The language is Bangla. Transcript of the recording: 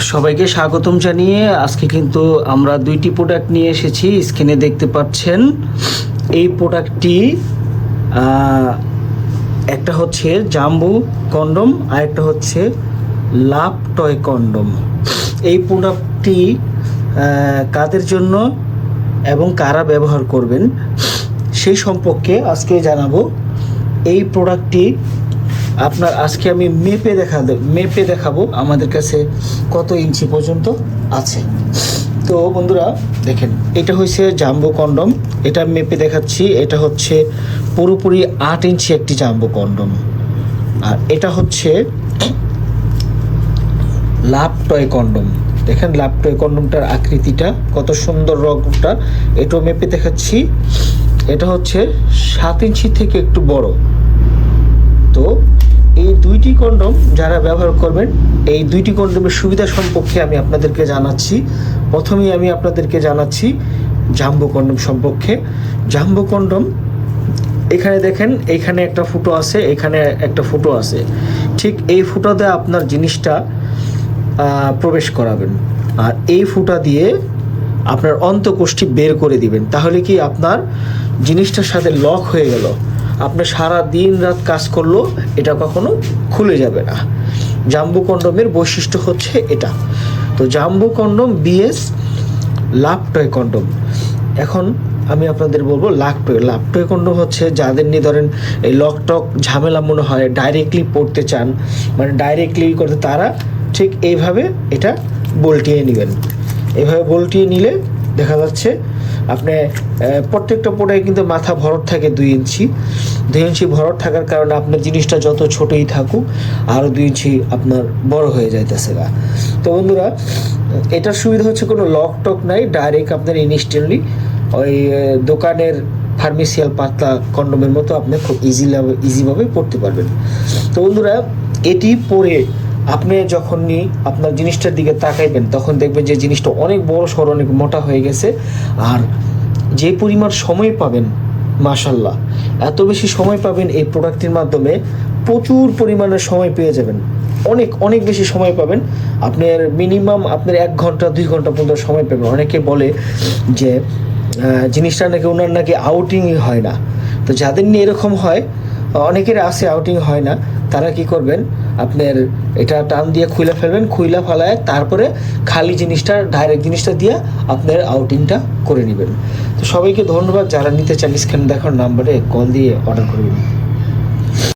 সবাইকে স্বাগতম জানিয়ে আজকে কিন্তু আমরা দুইটি প্রোডাক্ট নিয়ে এসেছি। স্ক্রিনে দেখতে পাচ্ছেন এই প্রোডাক্টটি, একটা হচ্ছে জাম্বো কন্ডম আর একটা হচ্ছে লাভ টয় কন্ডম। এই প্রোডাক্টটি কাদের জন্য এবং কারা ব্যবহার করবেন সেই সম্পর্কে আজকে জানাবো। এই প্রোডাক্টটি আপনার আজকে আমি মেপে দেখাবো আমাদের কাছে কত ইঞ্চি পর্যন্ত আছে। তো বন্ধুরা দেখেন, এটা হচ্ছে জাম্বো কন্ডম, এটা মেপে দেখাচ্ছি। এটা হচ্ছে পুরোপুরি 8 ইঞ্চি একটি জাম্বো কন্ডম। আর এটা হচ্ছে লাভ টয় কন্ডম। দেখেন লাভ টয় কন্ডমটার আকৃতিটা কত সুন্দর, রঙটা এটাও মেপে দেখাচ্ছি। এটা হচ্ছে 7 ইঞ্চি থেকে একটু বড়। তো এই দুইটি কন্ডম যারা ব্যবহার করবেন, এই দুইটি কন্ডমের সুবিধা সম্পর্কে আমি আপনাদেরকে জানাচ্ছি। প্রথমেই আমি আপনাদেরকে জানাচ্ছি জাম্বো কন্ডম সম্পর্কে। জাম্বো কন্ডম, এখানে দেখেন, এইখানে একটা ফুটো আছে, এখানে একটা ফুটো আছে। ঠিক এই ফুটোতে আপনার জিনিসটা প্রবেশ করাবেন, আর এই ফুটা দিয়ে আপনার অন্তঃকোষ্ঠী বের করে দিবেন। তাহলে কি আপনার জিনিসটার সাথে লক হয়ে গেল, আপনার সারা দিন রাত কাজ করলেও এটা কখনো খুলে যাবে না। জাম্বো কন্ডমের বৈশিষ্ট্য হচ্ছে এটা। তো জাম্বো কন্ডম বিএস লাভ টয় কন্ডম। এখন আমি আপনাদের বলবো লাভ টয় কন্ডম হচ্ছে যাদের নিয়ে ধরেন এই লক টক ঝামেলা মনে হয়, ডাইরেক্টলি পড়তে চান, মানে ডাইরেক্টলি করতে, তারা ঠিক এইভাবে এটা বল্টিয়ে নেবেন। এইভাবে বল্টিয়ে নিলে দেখা যাচ্ছে আপনি প্রত্যেকটা পোড়ায় কিন্তু মাথা ভরট থাকে 2 ইঞ্চি ভরট থাকার কারণে আপনার জিনিসটা যত ছোটই থাকুক আরও 2 ইঞ্চি আপনার বড় হয়ে যাইতেছে গা। তো বন্ধুরা, এটার সুবিধা হচ্ছে কোনো লক টক নাই, ডাইরেক্ট আপনার ইনস্ট্যান্টলি ওই দোকানের ফার্মেসিয়াল পাতলা কন্ডমের মতো আপনি খুব ইজিভাবে পড়তে পারবেন। তো বন্ধুরা, এটি পরে আপনি যখনই আপনার জিনিসটার দিকে তাকাইবেন তখন দেখবেন যে জিনিসটা অনেক বড় সড়, অনেক মোটা হয়ে গেছে। আর যে পরিমাণ সময় পাবেন, মাশাল্লাহ এত বেশি সময় পাবেন এই প্রোডাক্টটির মাধ্যমে, প্রচুর পরিমাণে সময় পেয়ে যাবেন, অনেক বেশি সময় পাবেন। আপনার মিনিমাম আপনার 1 ঘন্টা 2 ঘন্টা পর্যন্ত সময় পাবেন। অনেকে বলে যে জিনিসটা নাকি ওনার নাকি আউটিংই হয় না। তো যাদের নিয়ে এরকম হয়, অনেকের আছে আউটিং হয় না, তারা কি করবেন, আপনার এটা টান দিয়ে খুলে ফেলবেন, খুইলা ফেলায় তারপরে খালি জিনিসটা ডাইরেক্ট জিনিসটা দিয়ে আপনার আউটিংটা করে নেবেন। তো সবাইকে ধন্যবাদ। যারা নিতে চান স্ক্রিনে দেখার নাম্বারে কল দিয়ে অর্ডার করবেন।